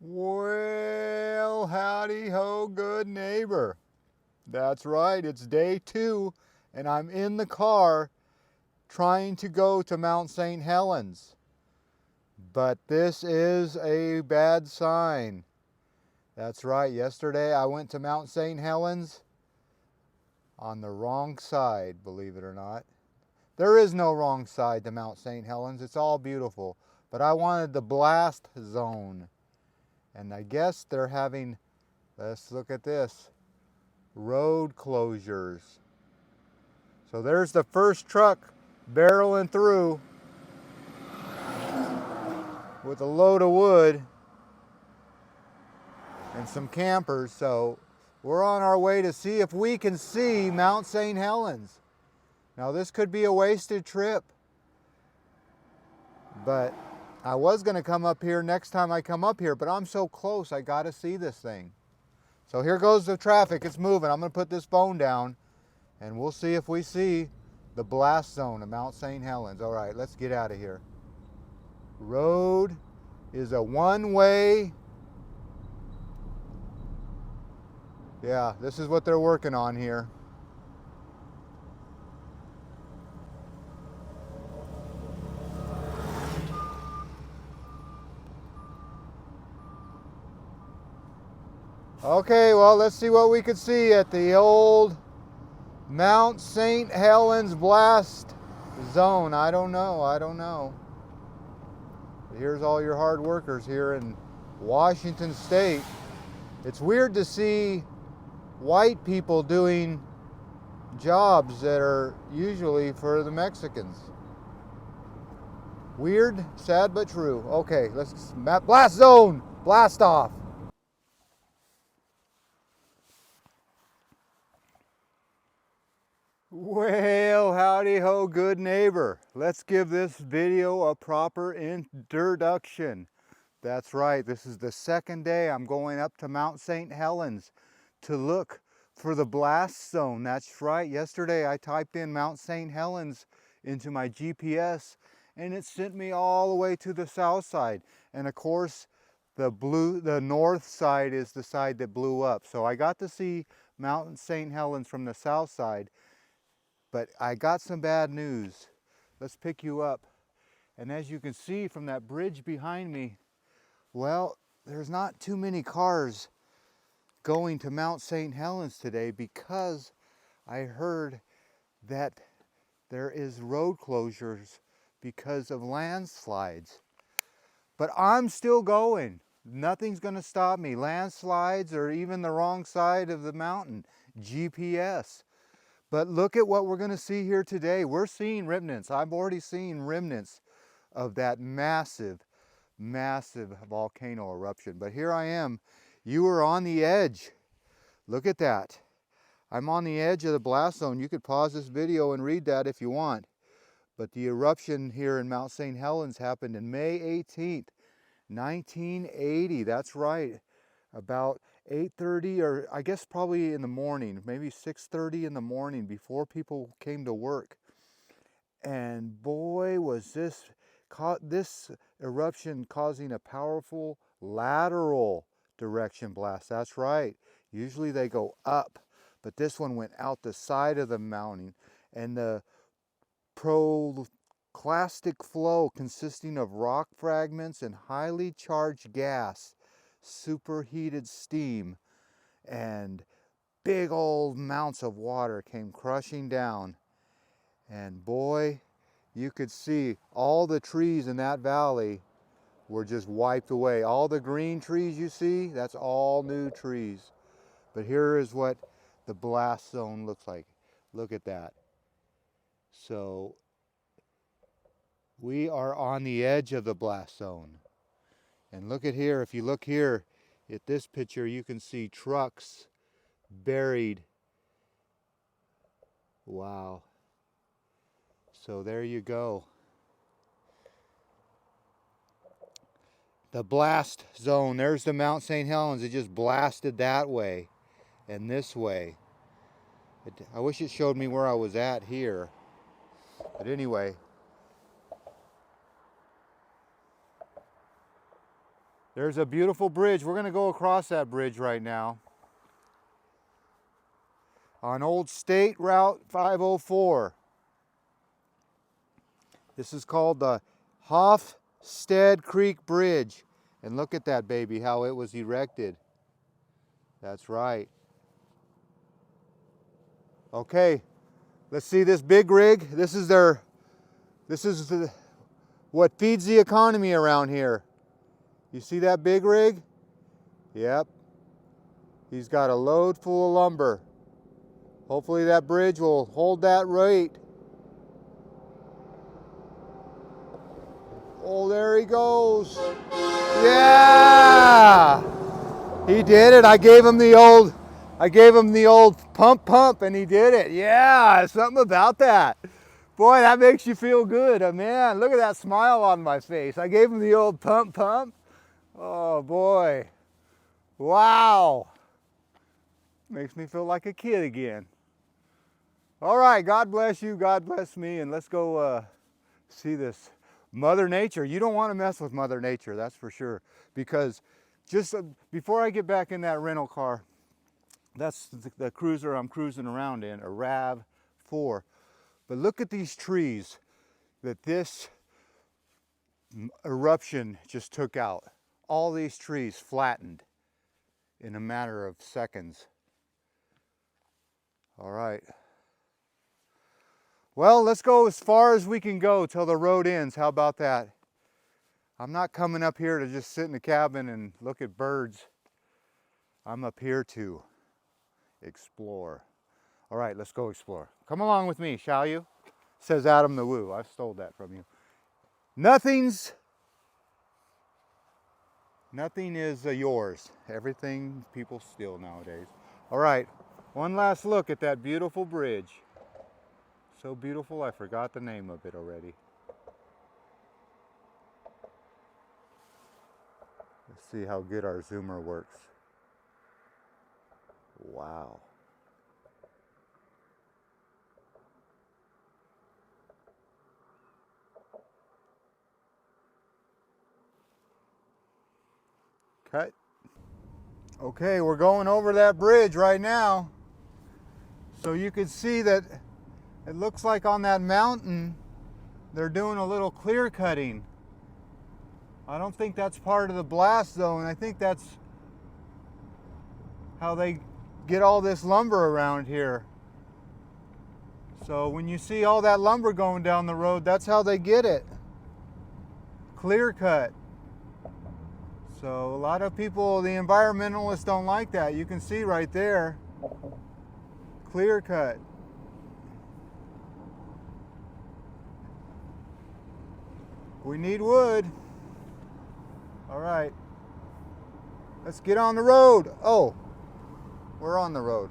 Well, howdy ho, good neighbor. That's right, it's day 2, and I'm in the car trying to go to Mount St. Helens. But this is a bad sign. That's right, yesterday I went to Mount St. Helens on the wrong side, believe it or not. There is no wrong side to Mount St. Helens, it's all beautiful. But I wanted the blast zone. And I guess they're having, let's look at this, road closures. So there's the first truck barreling through with a load of wood and some campers. So we're on our way to see if we can see Mount St. Helens. Now this could be a wasted trip, but I was going to come up here next time I come up here, but I'm so close, I got to see this thing. So here goes the traffic, it's moving. I'm going to put this phone down and we'll see if we see the blast zone of Mount St. Helens. All right, let's get out of here. Road is a one-way. Yeah, this is what they're working on here. Okay, well, let's see what we could see at the old Mount St. Helens blast zone. I don't know. Here's all your hard workers here in Washington State. It's weird to see white people doing jobs that are usually for the Mexicans. Weird, sad, but true. Okay, let's blast zone, blast off. Well, howdy ho, good neighbor. Let's give this video a proper introduction. That's right, this is the second day I'm going up to Mount St. Helens to look for the blast zone. That's right, yesterday I typed in Mount St. Helens into my GPS and it sent me all the way to the south side. And of course, the north side is the side that blew up. So I got to see Mount St. Helens from the south side. But I got some bad news. Let's pick you up. And as you can see from that bridge behind me, well, there's not too many cars going to Mount St. Helens today because I heard that there is road closures because of landslides. But I'm still going. Nothing's going to stop me. Landslides or even the wrong side of the mountain. GPS. But look at what we're going to see here today. We're seeing remnants. I've already seen remnants of that massive, massive volcano eruption. But here I am. You are on the edge. Look at that. I'm on the edge of the blast zone. You could pause this video and read that if you want. But the eruption here in Mount St. Helens happened in May 18th, 1980. That's right. About 8:30, or I guess probably in the morning, maybe 6:30 in the morning before people came to work. And boy, was this eruption causing a powerful lateral direction blast. That's right. Usually they go up, but this one went out the side of the mountain. And the pyroclastic flow consisting of rock fragments and highly charged gas, superheated steam, and big old amounts of water came crushing down. And boy, you could see all the trees in that valley were just wiped away. All the green trees you see, that's all new trees. But here is what the blast zone looks like. Look at that. So we are on the edge of the blast zone. And look at here, if you look here at this picture, you can see trucks buried. Wow. So there you go. The blast zone, there's the Mount St. Helens. It just blasted that way and this way. I wish it showed me where I was at here. But anyway, There's a beautiful bridge. We're gonna go across that bridge right now. On Old State Route 504. This is called the Hofstede Creek Bridge. And look at that baby, how it was erected. That's right. Okay, let's see this big rig. This is what feeds the economy around here. You see that big rig? Yep. He's got a load full of lumber. Hopefully that bridge will hold that rate. Oh, there he goes. Yeah! He did it. I gave him the old pump and he did it. Yeah, something about that. Boy, that makes you feel good. Man, look at that smile on my face. I gave him the old pump. Oh boy. Wow. Makes me feel like a kid again. All right, God bless you, God bless me, and let's go see this Mother Nature. You don't want to mess with Mother Nature, that's for sure. Because just before I get back in that rental car, that's the cruiser I'm cruising around in, a RAV4. But look at these trees that this eruption just took out. All these trees flattened in a matter of seconds. All right. Well, let's go as far as we can go till the road ends. How about that? I'm not coming up here to just sit in the cabin and look at birds. I'm up here to explore. All right, let's go explore. Come along with me, shall you? Says Adam the Woo. I stole that from you. Nothing is yours. Everything people steal nowadays. All right, one last look at that beautiful bridge. So beautiful, I forgot the name of it already. Let's see how good our zoomer works. Wow. Cut. Okay, we're going over that bridge right now. So you can see that it looks like on that mountain, they're doing a little clear cutting. I don't think that's part of the blast zone. I think that's how they get all this lumber around here. So when you see all that lumber going down the road, that's how they get it. Clear cut. So a lot of people, the environmentalists, don't like that. You can see right there, clear cut. We need wood. All right, let's get on the road. Oh, we're on the road.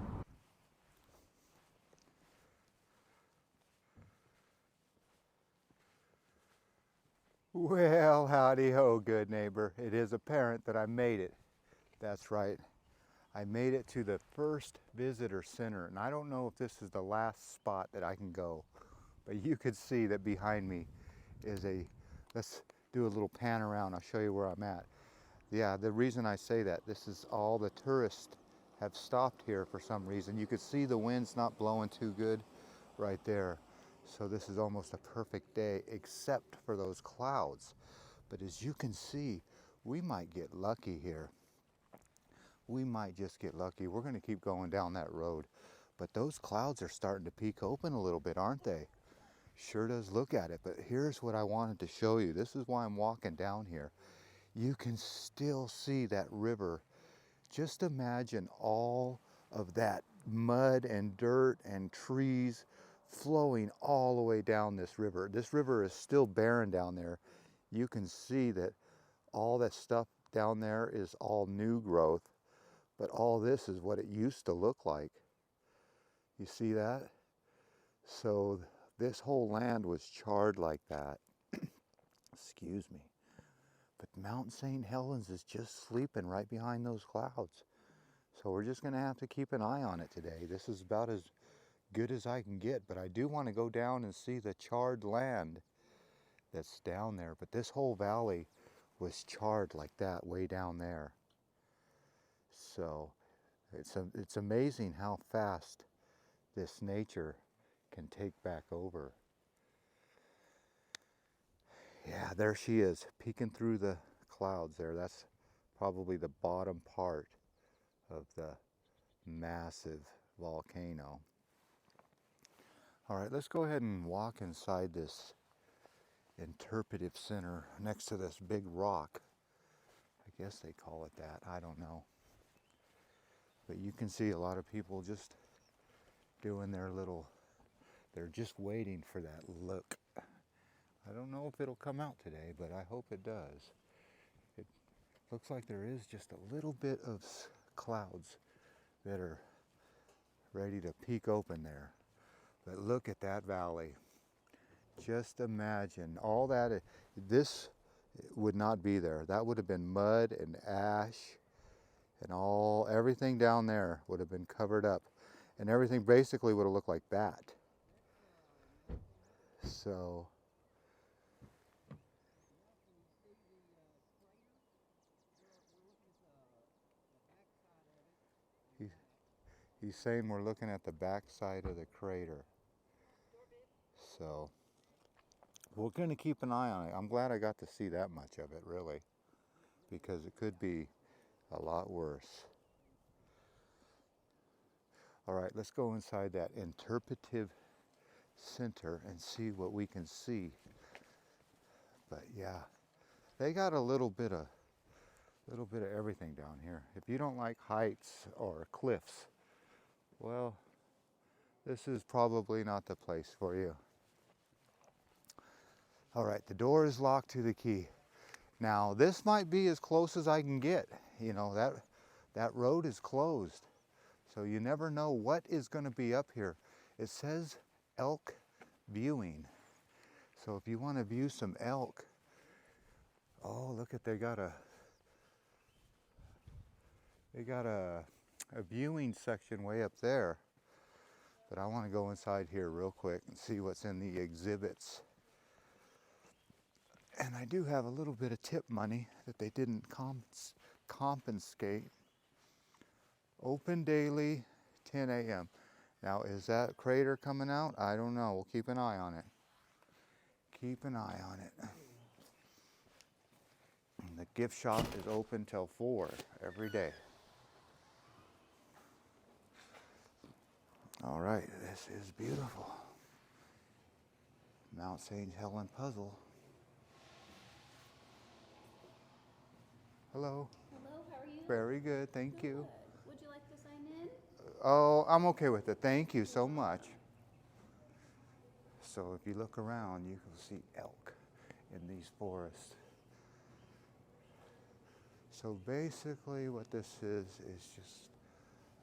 Well, howdy ho, good neighbor. It is apparent that I made it. That's right. I made it to the first visitor center, and I don't know if this is the last spot that I can go, but you could see that behind me is let's do a little pan around. I'll show you where I'm at. Yeah, the reason I say that, this is all the tourists have stopped here for some reason. You could see the wind's not blowing too good right there. So this is almost a perfect day, except for those clouds. But as you can see, we might get lucky here. We might just get lucky. We're gonna keep going down that road. But those clouds are starting to peek open a little bit, aren't they? Sure does look at it, but here's what I wanted to show you. This is why I'm walking down here. You can still see that river. Just imagine all of that mud and dirt and trees flowing all the way down this river. This river is still barren down there. You can see that all that stuff down there is all new growth, but all this is what it used to look like. You see that? So this whole land was charred like that. Excuse me. But Mount St. Helens is just sleeping right behind those clouds. So we're just gonna have to keep an eye on it today. This is about as good as I can get, but I do want to go down and see the charred land that's down there. But this whole valley was charred like that way down there. So it's amazing how fast this nature can take back over. Yeah, there she is, peeking through the clouds there. That's probably the bottom part of the massive volcano. All right, let's go ahead and walk inside this interpretive center next to this big rock. I guess they call it that, I don't know. But you can see a lot of people just doing their little, they're just waiting for that look. I don't know if it'll come out today, but I hope it does. It looks like there is just a little bit of clouds that are ready to peek open there. But look at that valley. Just imagine all that. This would not be there. That would have been mud and ash, and everything down there would have been covered up, and everything basically would have looked like that. So he's saying we're looking at the back side of the crater. So we're going to keep an eye on it. I'm glad I got to see that much of it, really, because it could be a lot worse. All right, let's go inside that interpretive center and see what we can see. But yeah, they got a little bit of everything down here. If you don't like heights or cliffs, well, this is probably not the place for you. All right, the door is locked to the key. Now, this might be as close as I can get. You know, that road is closed. So you never know what is going to be up here. It says elk viewing. So if you want to view some elk, oh, look at, they got a viewing section way up there. But I want to go inside here real quick and see what's in the exhibits. And I do have a little bit of tip money that they didn't confiscate. Open daily, 10 a.m. Now, is that crater coming out? I don't know. We'll keep an eye on it. Keep an eye on it. And the gift shop is open till 4 every day. All right, this is beautiful. Mount St. Helens puzzle. Hello. Hello, how are you? Very good, thank you. Would you like to sign in? Oh, I'm okay with it. Thank you so much. So if you look around, you can see elk in these forests. So basically what this is just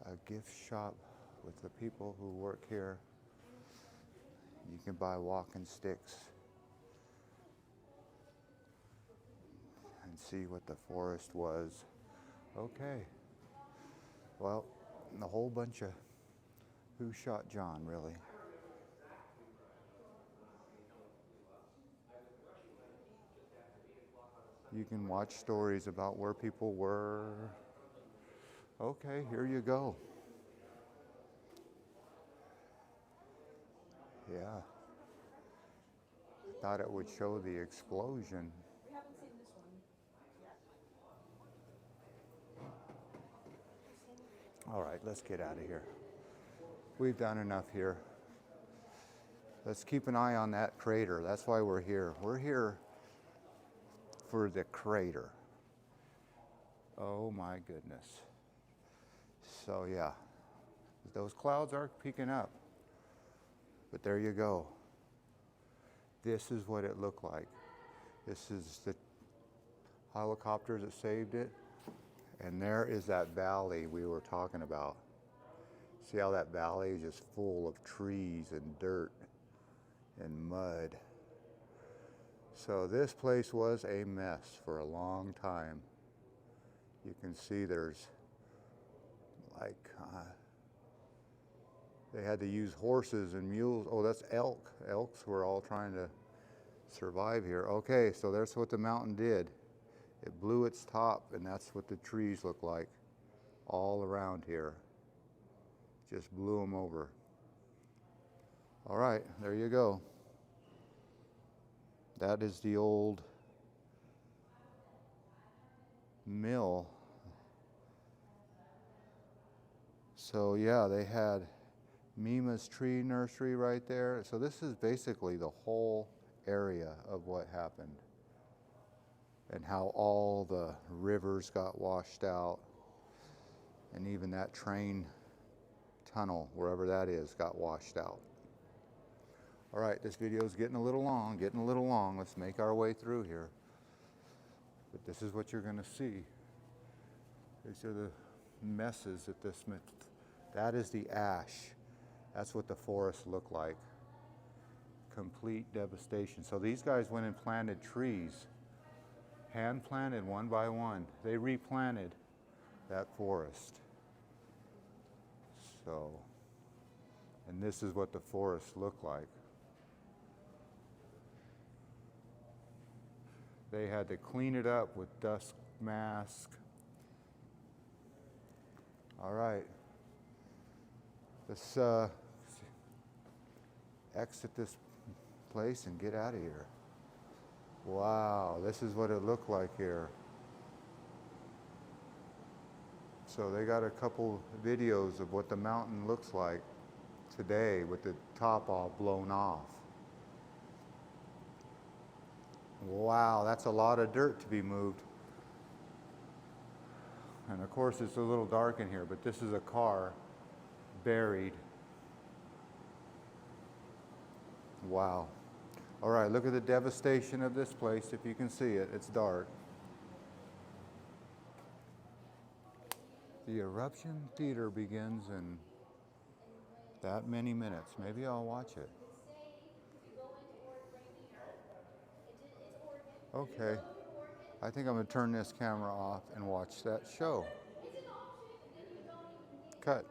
a gift shop with the people who work here. You can buy walking sticks and see what the forest was. Okay. Well, a whole bunch of Who Shot John, really. You can watch stories about where people were. Okay, here you go. Yeah. Thought it would show the explosion. We haven't seen this one yet. All right, let's get out of here. We've done enough here. Let's keep an eye on that crater. That's why we're here. We're here for the crater. Oh my goodness. So yeah, those clouds are peeking up. But there you go. This is what it looked like. This is the helicopters that saved it. And there is that valley we were talking about. See how that valley is just full of trees and dirt and mud. So this place was a mess for a long time. You can see there's they had to use horses and mules. Oh, that's elk. Elks were all trying to survive here. Okay, so that's what the mountain did. It blew its top, and that's what the trees look like all around here. Just blew them over. All right, there you go. That is the old mill. So yeah, they had Mima's tree nursery right there. So this is basically the whole area of what happened and how all the rivers got washed out, and even that train tunnel, wherever that is, got washed out. All right, this video is getting a little long, Let's make our way through here. But this is what you're gonna see. These are the messes at this, that is the ash. That's what the forest looked like. Complete devastation. So these guys went and planted trees, hand planted one by one. They replanted that forest. So, and this is what the forest looked like. They had to clean it up with dust mask. All right, let's exit this place and get out of here. Wow, this is what it looked like here. So they got a couple videos of what the mountain looks like today with the top all blown off. Wow, that's a lot of dirt to be moved. And of course it's a little dark in here, but this is a car buried. Wow. All right, look at the devastation of this place. If you can see it, it's dark. The eruption theater begins in that many minutes. Maybe I'll watch it. Okay. I think I'm going to turn this camera off and watch that show. Cut.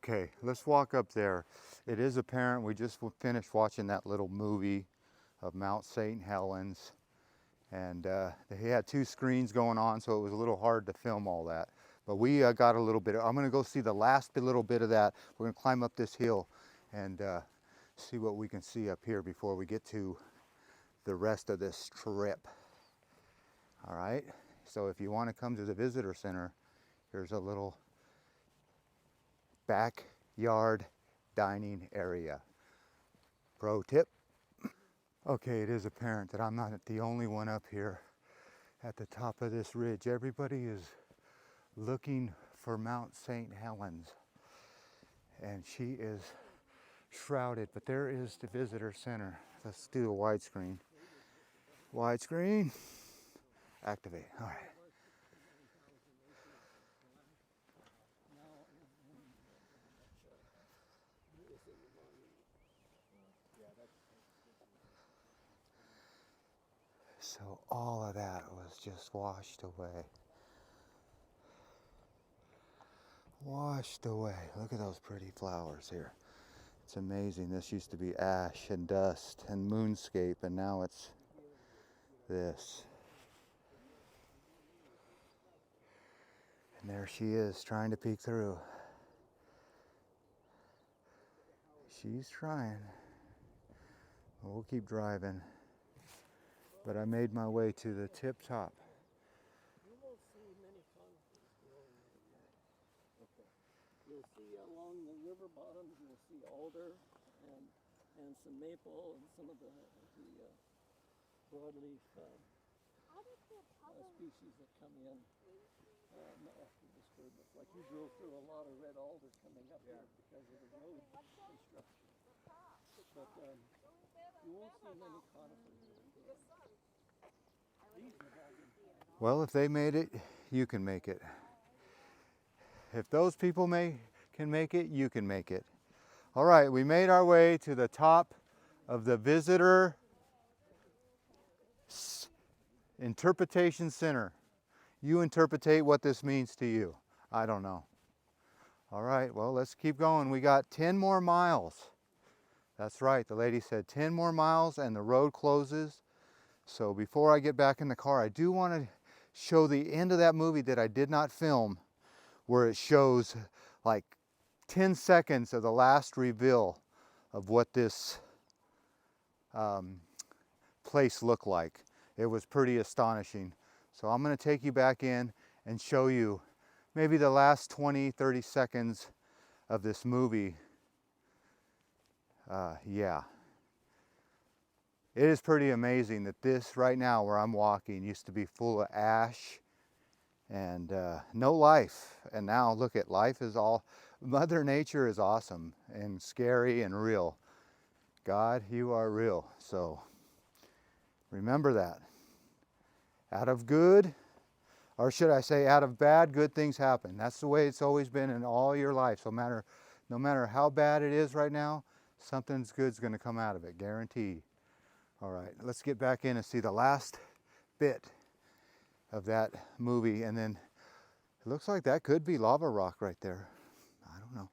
Okay, let's walk up there. It is apparent we just finished watching that little movie of Mount St. Helens, and they had two screens going on, so it was a little hard to film all that. But we got a little bit. I'm going to go see the last little bit of that. We're going to climb up this hill and see what we can see up here before we get to the rest of this trip. All right, so if you want to come to the visitor center, here's a little backyard dining area. Pro tip. Okay, it is apparent that I'm not the only one up here at the top of this ridge. Everybody is looking for Mount St. Helens, and she is shrouded, but there is the visitor center. Let's do a widescreen. Widescreen, activate. All right. So all of that was just washed away. Washed away. Look at those pretty flowers here. It's amazing. This used to be ash and dust and moonscape, and now it's this. And there she is trying to peek through. She's trying. We'll keep driving. But I made my way to the tip top. You will see many conifers growing here. Okay. You'll see along the river bottoms, you'll see alder and some maple and some of the broadleaf species that come in after disturbance. Like you drove through a lot of red alder coming up here because of the road construction. But you won't see many conifers here. Well, if they made it, you can make it. If those people can make it, you can make it. All right, we made our way to the top of the Visitor Interpretation Center. You interpretate what this means to you. I don't know. All right, well, let's keep going. We got 10 more miles. That's right, the lady said 10 more miles and the road closes. So before I get back in the car, I do want to show the end of that movie that I did not film, where it shows like 10 seconds of the last reveal of what this place looked like. It was pretty astonishing. So I'm going to take you back in and show you maybe the last 20-30 seconds of this movie. Yeah. It is pretty amazing that this right now where I'm walking used to be full of ash and no life. And now look at life is all, Mother Nature is awesome and scary and real. God, you are real. So remember that. Out of good, or should I say out of bad, good things happen. That's the way it's always been in all your life. So no matter how bad it is right now, something's good's gonna come out of it, guaranteed. All right, let's get back in and see the last bit of that movie, and then it looks like that could be lava rock right there. I don't know.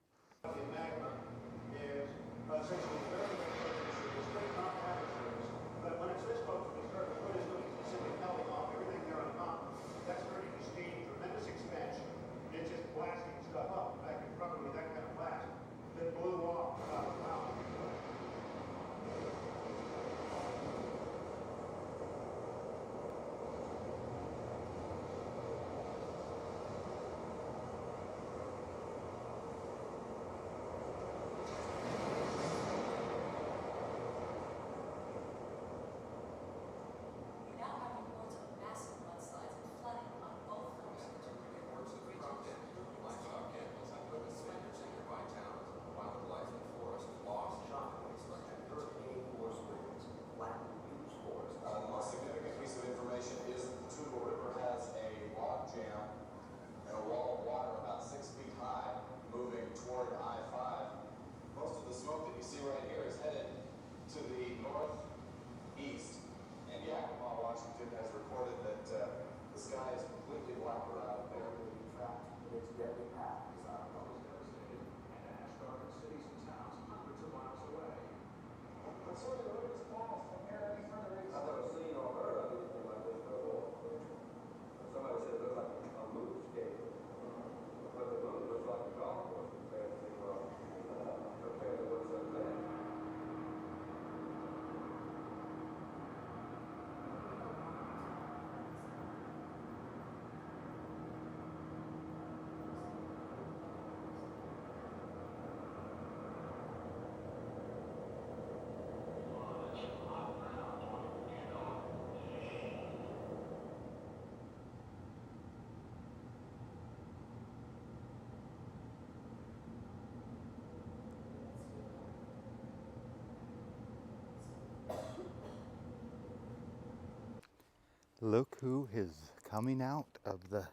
Look who is coming out of the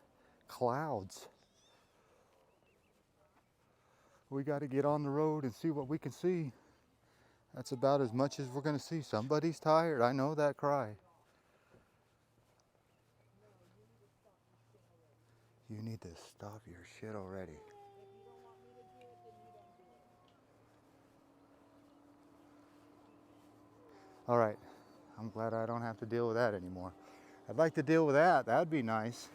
clouds. We got to get on the road and see what we can see. That's about as much as we're going to see. Somebody's tired. I know that cry. You need to stop your shit already. All right. I'm glad I don't have to deal with that anymore. I'd like to deal with that. That'd be nice.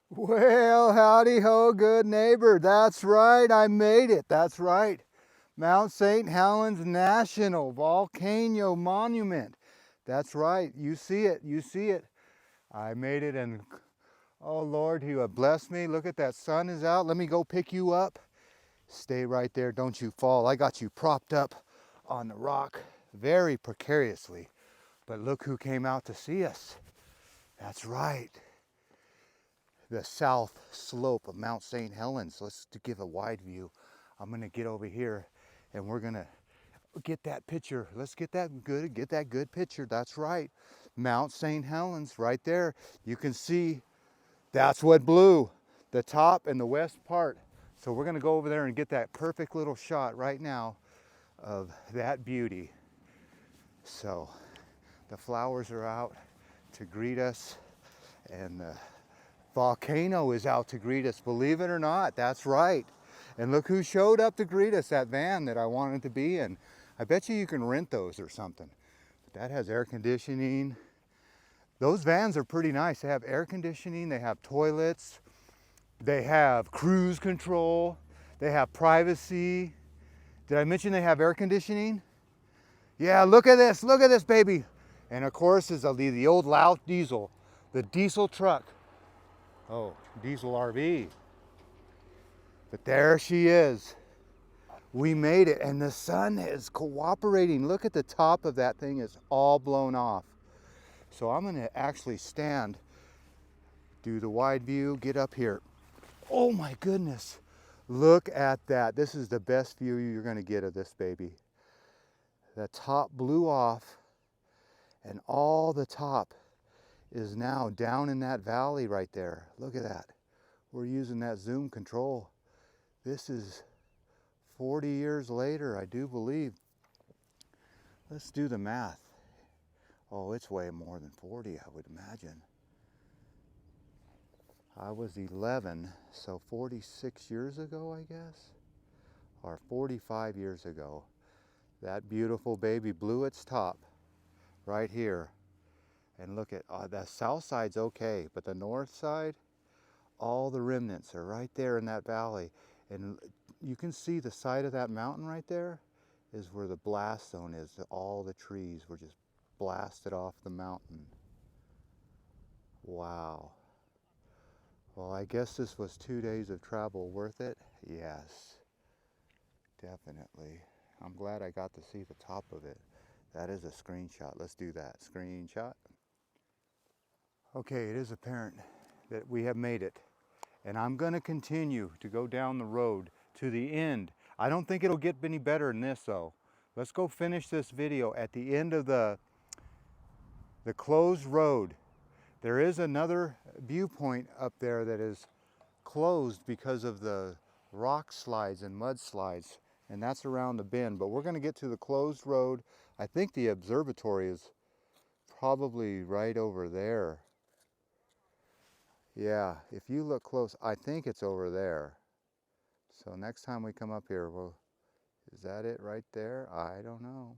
Well, howdy ho, good neighbor. That's right, I made it. That's right. Mount St. Helens National Volcano Monument. That's right, you see it, you see it. I made it, and oh Lord, you have blessed me. Look at that, sun is out. Let me go pick you up. Stay right there, don't you fall. I got you propped up on the rock very precariously. But look who came out to see us. That's right. The south slope of Mount St. Helens. Let's give a wide view. I'm gonna get over here and we're gonna get that picture. Let's get that good picture. That's right. Mount St. Helens right there. You can see that's what blew, the top and the west part. So we're gonna go over there and get that perfect little shot right now of that beauty. So the flowers are out to greet us, and the Volcano is out to greet us, believe it or not. That's right. And look who showed up to greet us, that van that I wanted to be in. I bet you can rent those or something. But that has air conditioning. Those vans are pretty nice. They have air conditioning, they have toilets, they have cruise control, they have privacy. Did I mention they have air conditioning? Yeah, look at this baby. And of course is the old loud diesel, the diesel truck. Oh, diesel RV. But there she is. We made it, and the sun is cooperating. Look at the top of that thing, is all blown off. So I'm gonna actually stand, do the wide view, get up here. Oh my goodness. Look at that. This is the best view you're gonna get of this baby. The top blew off, and all the top is now down in that valley right there. Look at that. We're using that zoom control. This is 40 years later, I do believe. Let's do the math. Oh, it's way more than 40, I would imagine. I was 11, so 46 years ago, I guess, or 45 years ago. That beautiful baby blew its top right here. And look at, the south side's okay, but the north side, all the remnants are right there in that valley. And you can see the side of that mountain right there is where the blast zone is. All the trees were just blasted off the mountain. Wow. Well, I guess this was 2 days of travel worth it. Yes, definitely. I'm glad I got to see the top of it. That is a screenshot. Let's do that. Screenshot. Okay, it is apparent that we have made it. And I'm going to continue to go down the road to the end. I don't think it'll get any better than this though. Let's go finish this video at the end of the closed road. There is another viewpoint up there that is closed because of the rock slides and mudslides, and that's around the bend. But we're going to get to the closed road. I think the observatory is probably right over there. Yeah, if you look close, I think it's over there. So next time we come up here, well, is that it right there? I don't know.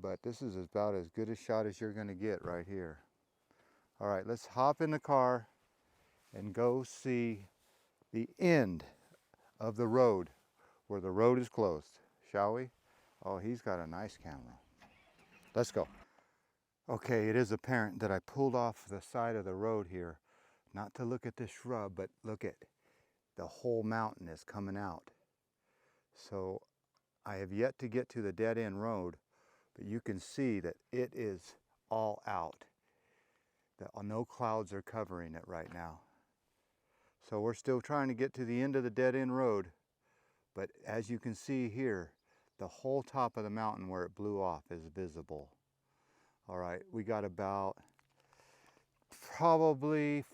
But this is about as good a shot as you're going to get right here. All right, let's hop in the car and go see the end of the road where the road is closed, shall we? Oh, he's got a nice camera. Let's go. Okay, it is apparent that I pulled off the side of the road here, not to look at this shrub, but look at the whole mountain is coming out. So I have yet to get to the dead end road, but you can see that it is all out. No clouds are covering it right now. So we're still trying to get to the end of the dead end road. But as you can see here, the whole top of the mountain where it blew off is visible. All right, we got about probably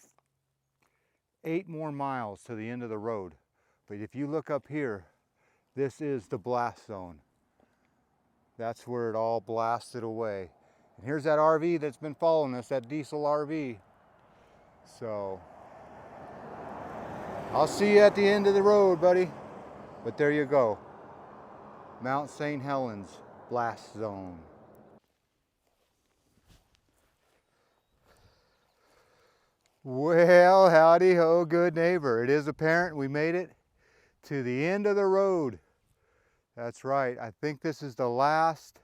8 more miles to the end of the road. But if you look up here, this is the blast zone. That's where it all blasted away. And here's that RV that's been following us, that diesel RV. So, I'll see you at the end of the road, buddy. But there you go. Mount St. Helens blast zone. Well, howdy ho, good neighbor. It is apparent we made it to the end of the road. That's right. I think this is the last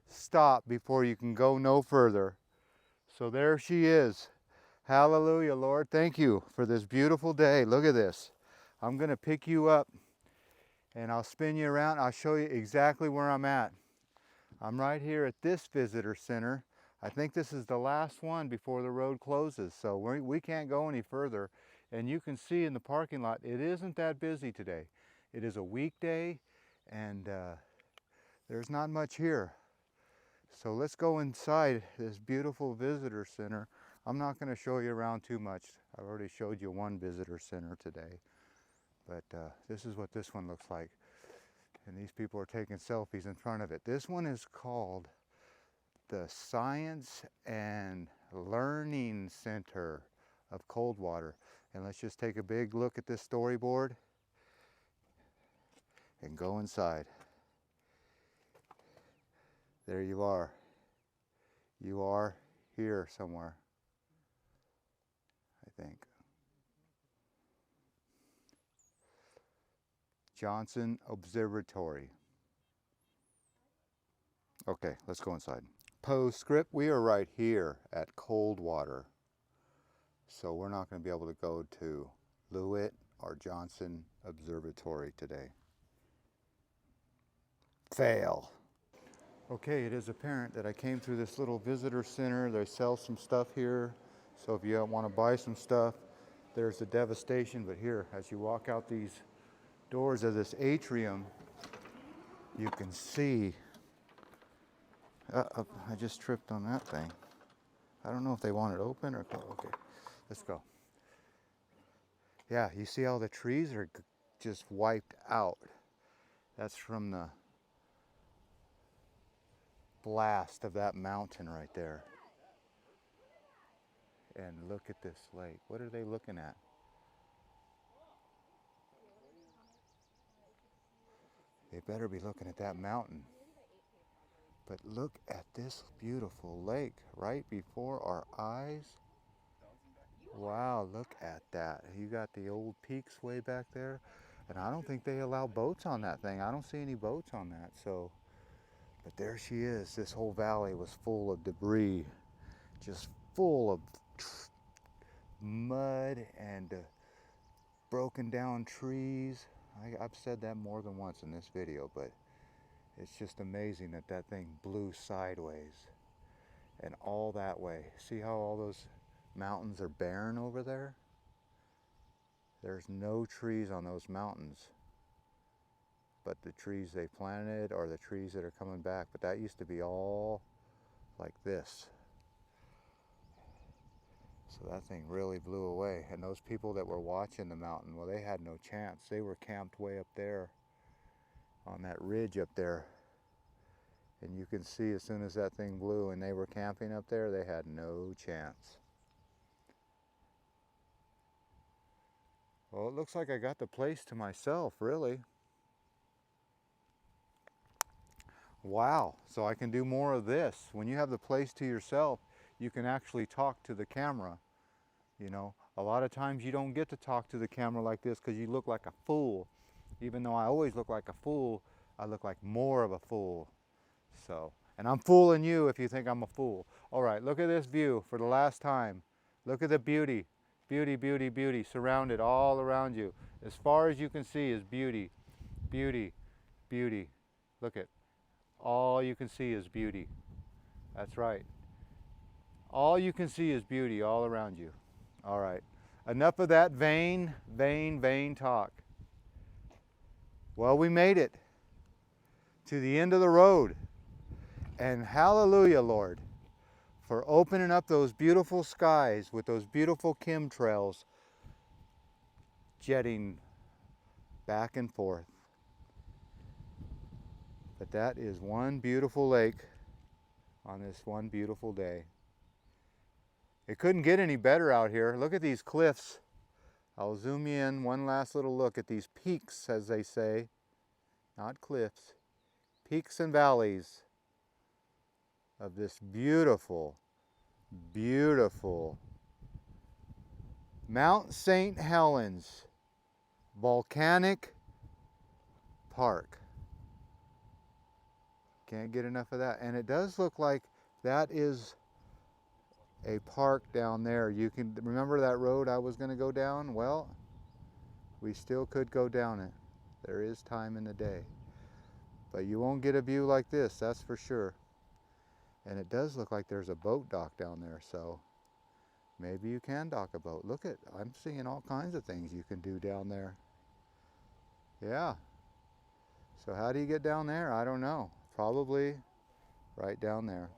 stop before you can go no further. So there she is. Hallelujah, Lord. Thank you for this beautiful day. Look at this. I'm going to pick you up and I'll spin you around. I'll show you exactly where I'm at. I'm right here at this visitor center. I think this is the last one before the road closes, so we can't go any further. And you can see in the parking lot, it isn't that busy today. It is a weekday, and there's not much here. So let's go inside this beautiful visitor center. I'm not going to show you around too much. I've already showed you one visitor center today. But this is what this one looks like. And these people are taking selfies in front of it. This one is called the Science and Learning Center of Coldwater. And let's just take a big look at this storyboard and go inside. There you are. You are here somewhere, I think. Johnson Observatory. Okay, let's go inside. Postscript, we are right here at Coldwater. So we're not going to be able to go to Lewitt or Johnson Observatory today. Fail. Okay, it is apparent that I came through this little visitor center. They sell some stuff here. So if you want to buy some stuff, there's the devastation. But here, as you walk out these doors of this atrium, you can see, I just tripped on that thing. I don't know if they want it open or closed. Okay, let's go. Yeah, you see how the trees are just wiped out. That's from the blast of that mountain right there. And look at this lake. What are they looking at? They better be looking at that mountain. But look at this beautiful lake right before our eyes. Wow, look at that. You got the old peaks way back there. And I don't think they allow boats on that thing. I don't see any boats on that. So, but there she is. This whole valley was full of debris, just full of mud and broken down trees. I've said that more than once in this video, but it's just amazing that that thing blew sideways and all that way. See how all those mountains are barren over there? There's no trees on those mountains, but the trees they planted are the trees that are coming back. But that used to be all like this. So that thing really blew away. And those people that were watching the mountain, well, they had no chance. They were camped way up there on that ridge up there. And you can see as soon as that thing blew and they were camping up there, they had no chance. Well, it looks like I got the place to myself, really. Wow, so I can do more of this. When you have the place to yourself, you can actually talk to the camera. You know, a lot of times you don't get to talk to the camera like this because you look like a fool. Even though I always look like a fool, I look like more of a fool. So, and I'm fooling you if you think I'm a fool. All right, look at this view for the last time. Look at the beauty. Beauty, beauty, beauty, surrounded all around you. As far as you can see is beauty, beauty, beauty. Look at, all you can see is beauty. That's right. All you can see is beauty all around you. All right. Enough of that vain talk. Well, we made it to the end of the road. And hallelujah, Lord, for opening up those beautiful skies with those beautiful chemtrails jetting back and forth. But that is one beautiful lake on this one beautiful day. It couldn't get any better out here. Look at these cliffs. I'll zoom in one last little look at these peaks, as they say, not cliffs, peaks and valleys of this beautiful, beautiful Mount St. Helens Volcanic Park. Can't get enough of that. And it does look like that is a park down there. You can remember that road I was going to go down? Well, we still could go down it. There is time in the day. But you won't get a view like this, that's for sure. And it does look like there's a boat dock down there, so maybe you can dock a boat. Look at, I'm seeing all kinds of things you can do down there. Yeah. So how do you get down there? I don't know. Probably right down there.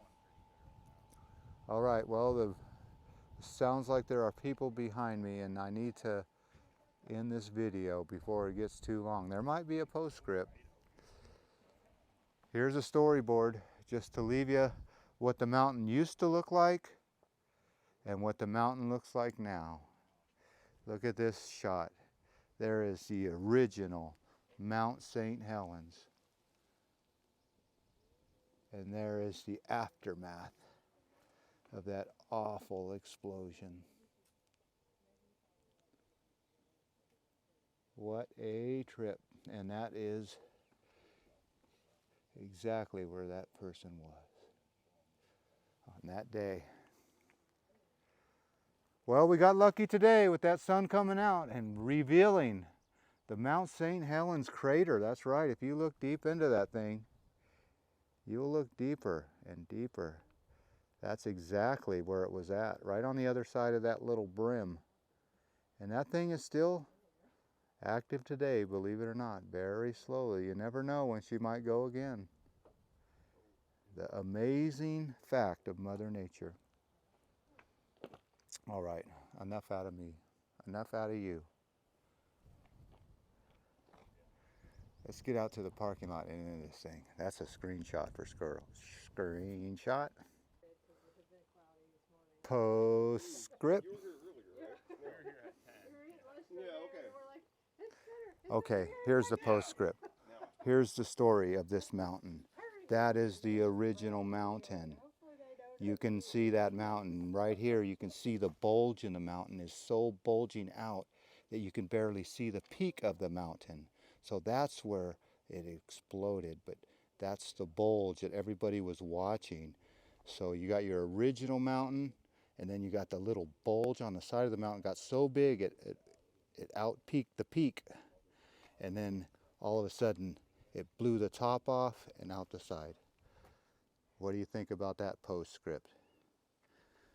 All right, well, it sounds like there are people behind me and I need to end this video before it gets too long. There might be a postscript. Here's a storyboard just to leave you what the mountain used to look like and what the mountain looks like now. Look at this shot. There is the original Mount St. Helens. And there is the aftermath of that awful explosion. What a trip. And that is exactly where that person was on that day. Well, we got lucky today with that sun coming out and revealing the Mount St. Helens crater. That's right. If you look deep into that thing, you'll look deeper and deeper. That's exactly where it was at, right on the other side of that little brim. And that thing is still active today, believe it or not, very slowly. You never know when she might go again. The amazing fact of Mother Nature. All right, enough out of me, enough out of you. Let's get out to the parking lot and into this thing. That's a screenshot for Squirrel. Screenshot. Postscript. Okay, here's the postscript. Here's the story of this mountain. That is the original mountain. You can see that mountain right here. You can see the bulge in the mountain is so bulging out that you can barely see the peak of the mountain. So that's where it exploded, but that's the bulge that everybody was watching. So you got your original mountain, and then you got the little bulge on the side of the mountain. Got so big it out-peaked the peak, and then all of a sudden it blew the top off and out the side. What do you think about that postscript?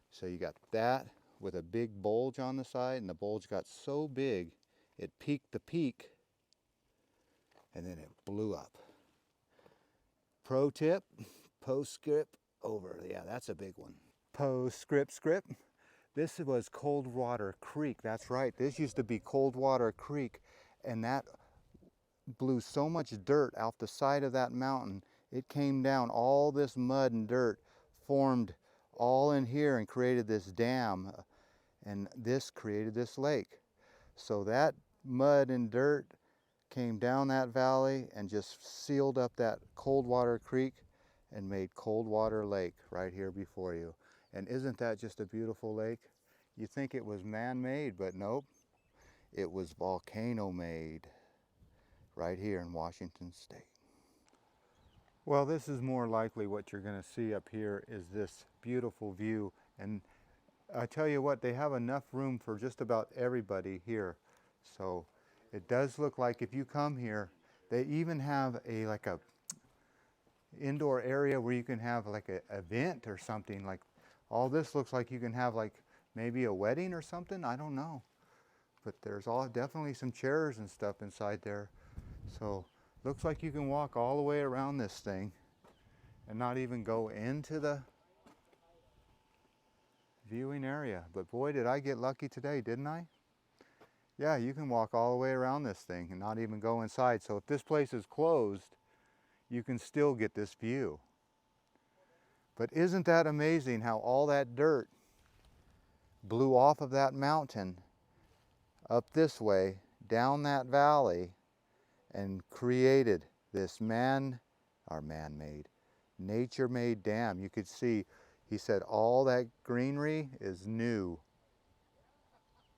So you got that with a big bulge on the side, and the bulge got so big it peaked the peak, and then it blew up. Pro tip, postscript over. Yeah, that's a big one. Postscript script. This was Coldwater Creek. That's right. This used to be Coldwater Creek, and that blew so much dirt out the side of that mountain. It came down, all this mud and dirt formed all in here and created this dam, and this created this lake. So that mud and dirt came down that valley and just sealed up that Coldwater Creek and made Coldwater Lake right here before you. And isn't that just a beautiful lake? You think it was man-made, but nope, it was volcano-made right here in Washington State. Well, this is more likely what you're going to see up here is this beautiful view. And I tell you what, they have enough room for just about everybody here. So it does look like if you come here, they even have like a indoor area where you can have like an event or something. Like all this looks like you can have like maybe a wedding or something. I don't know. but there's definitely some chairs and stuff inside there. So looks like you can walk all the way around this thing and not even go into the viewing area. But boy, did I get lucky today, didn't I? Yeah, you can walk all the way around this thing and not even go inside. So if this place is closed, you can still get this view. But isn't that amazing how all that dirt blew off of that mountain up this way, down that valley, and created this man-made, nature-made dam. You could see, he said all that greenery is new.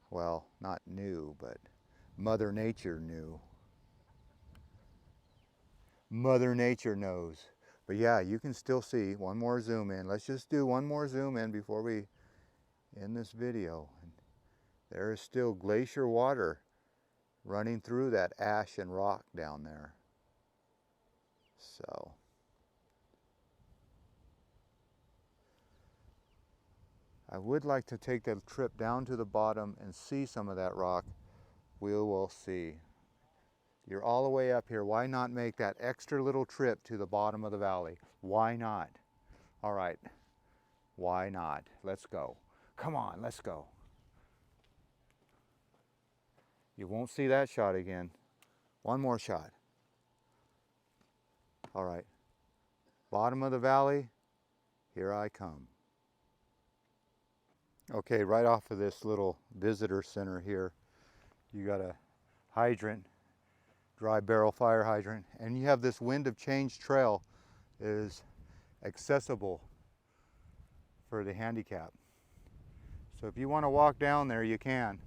Well, not new, but Mother Nature knew. Mother Nature knows. But yeah, you can still see, one more zoom in. Let's just do one more zoom in before we end this video. There is still glacier water running through that ash and rock down there. So I would like to take the trip down to the bottom and see some of that rock. We will see. You're all the way up here. Why not make that extra little trip to the bottom of the valley? Why not? All right. Why not? Let's go. Come on, let's go. You won't see that shot again. One more shot. All right. Bottom of the valley, here I come. Okay, right off of this little visitor center here, you got a hydrant, dry barrel fire hydrant, and you have this wind of change trail that is accessible for the handicap. So if you want to walk down there, you can.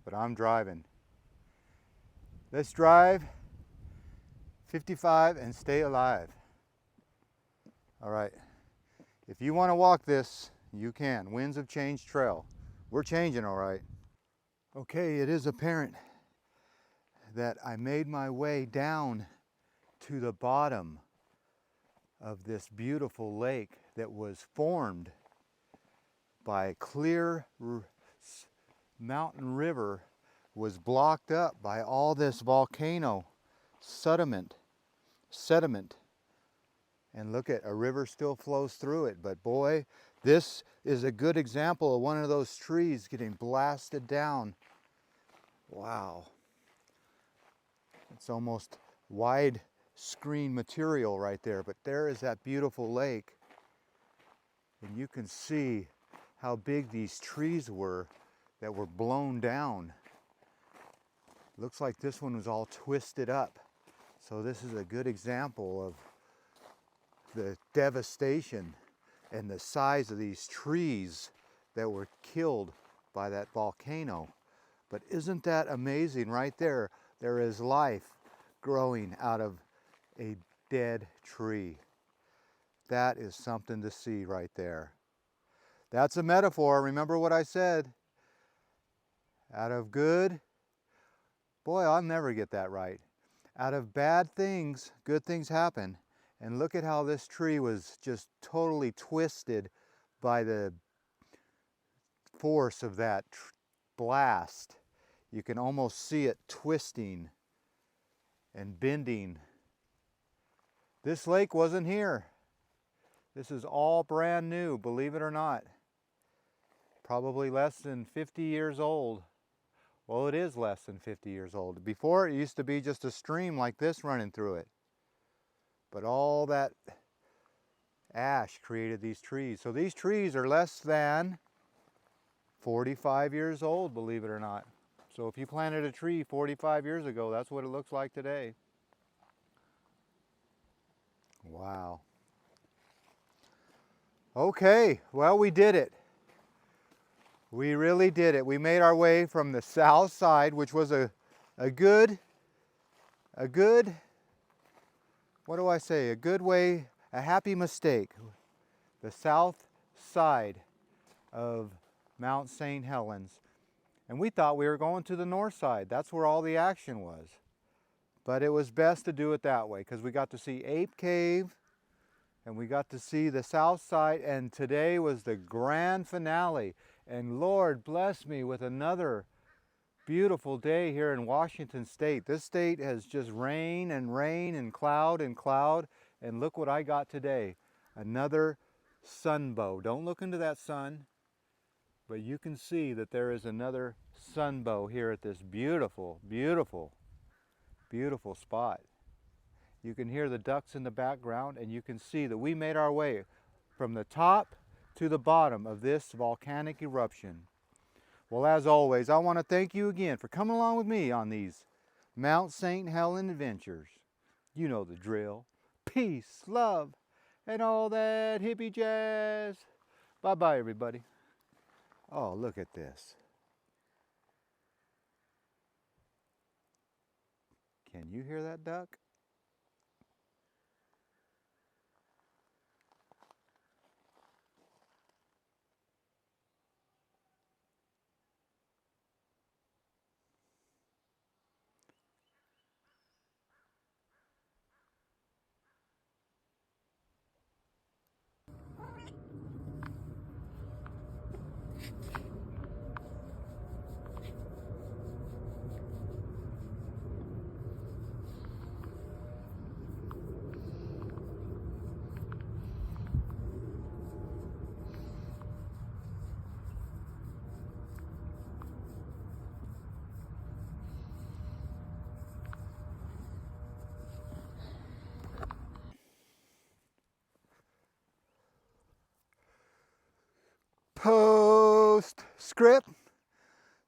But I'm driving. Let's drive 55 and stay alive. All right. If you want to walk this, you can. Winds of Change Trail. We're changing, all right. Okay, it is apparent that I made my way down to the bottom of this beautiful lake that was formed by a clear mountain river, was blocked up by all this volcano sediment. And look at, a river still flows through it, but boy, this is a good example of one of those trees getting blasted down. Wow. It's almost wide screen material right there, but there is that beautiful lake. And you can see how big these trees were that were blown down. Looks like this one was all twisted up. So this is a good example of the devastation and the size of these trees that were killed by that volcano. But isn't that amazing? Right there, there is life growing out of a dead tree. That is something to see right there. That's a metaphor. Remember what I said. Out of good, boy, I'll never get that right. Out of bad things, good things happen. And look at how this tree was just totally twisted by the force of that blast. You can almost see it twisting and bending. This lake wasn't here. This is all brand new, believe it or not. Probably less than 50 years old. Well, it is less than 50 years old. Before, it used to be just a stream like this running through it. But all that ash created these trees. So these trees are less than 45 years old, believe it or not. So if you planted a tree 45 years ago, that's what it looks like today. Wow. Okay, well, we did it. We really did it. We made our way from the south side, which was a good, what do I say? A good way, a happy mistake. The south side of Mount St. Helens. And we thought we were going to the north side. That's where all the action was. But it was best to do it that way because we got to see Ape Cave and we got to see the south side, and today was the grand finale. And Lord bless me with another beautiful day here in Washington State. This state has just rain and rain and cloud and cloud. And look what I got today. Another sunbow. Don't look into that sun, but you can see that there is another sunbow here at this beautiful, beautiful, beautiful spot. You can hear the ducks in the background, and you can see that we made our way from the top to the bottom of this volcanic eruption. Well, as always, I want to thank you again for coming along with me on these Mount St. Helens adventures. You know the drill. Peace, love, and all that hippie jazz. Bye-bye, everybody. Oh, look at this. Can you hear that duck? Postscript.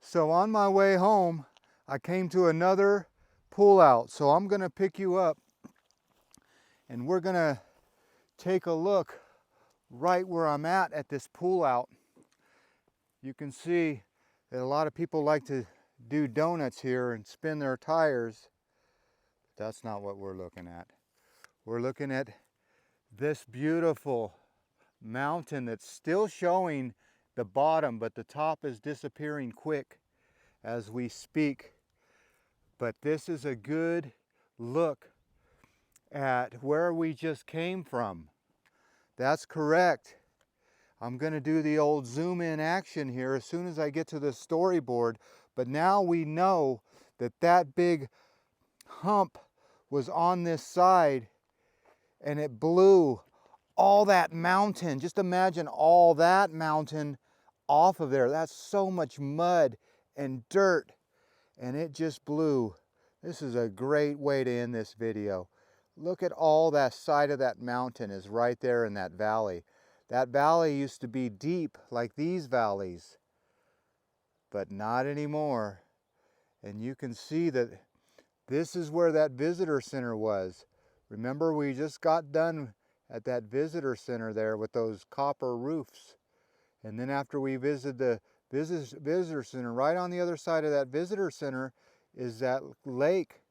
So on my way home, I came to another pull out. So I'm going to pick you up and we're going to take a look right where I'm at this pull out. You can see that a lot of people like to do donuts here and spin their tires. But that's not what we're looking at. We're looking at this beautiful mountain that's still showing the bottom, but the top is disappearing quick as we speak. But this is a good look at where we just came from. That's correct. I'm going to do the old zoom in action here as soon as I get to the storyboard. But now we know that that big hump was on this side and it blew all that mountain. Just imagine all that mountain off of there. That's so much mud and dirt, and it just blew. This is a great way to end this video. Look at all that side of that mountain is right there in that valley. That valley used to be deep like these valleys, but not anymore. And you can see that this is where that visitor center was. Remember, we just got done at that visitor center there with those copper roofs. And then after we visited the visitor center, right on the other side of that visitor center is that lake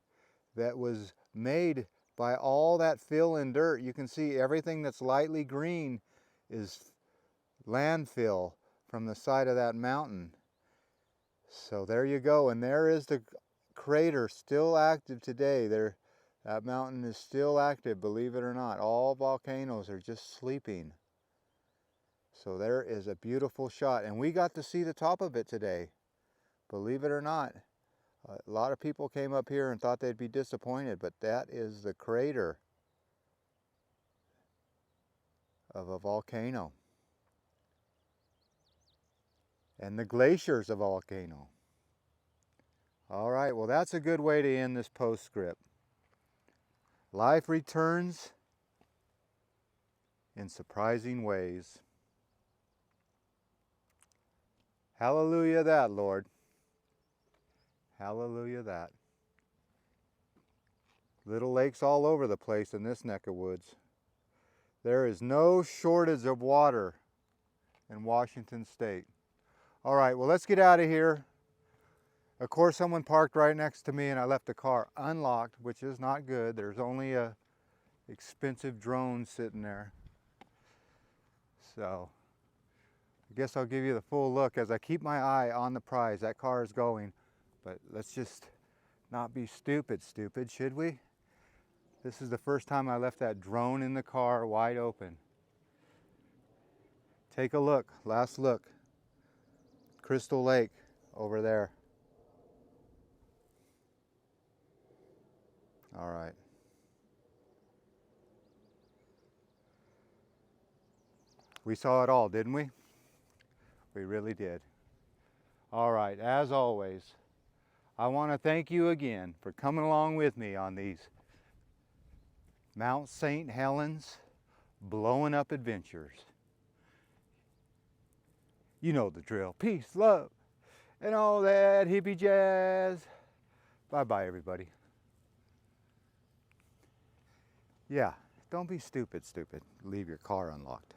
that was made by all that fill and dirt. You can see everything that's lightly green is landfill from the side of that mountain. So there you go, and there is the crater still active today. That mountain is still active, believe it or not. All volcanoes are just sleeping. So there is a beautiful shot, and we got to see the top of it today, believe it or not. A lot of people came up here and thought they'd be disappointed, but that is the crater of a volcano. And the glaciers of a volcano. All right, well, that's a good way to end this postscript. Life returns in surprising ways. Hallelujah that, Lord. Hallelujah that. Little lakes all over the place in this neck of woods. There is no shortage of water in Washington State. All right, well, let's get out of here. Of course, someone parked right next to me and I left the car unlocked, which is not good. There's only a expensive drone sitting there. So I guess I'll give you the full look as I keep my eye on the prize. That car is going, but let's just not be stupid, should we? This is the first time I left that drone in the car wide open. Take a look, last look. Crystal Lake over there. All right. We saw it all, didn't we? We really did. All right, as always, I want to thank you again for coming along with me on these Mount St. Helens blowing up adventures. You know the drill. Peace, love, and all that hippie jazz. Bye-bye, everybody. Yeah, don't be stupid. Leave your car unlocked.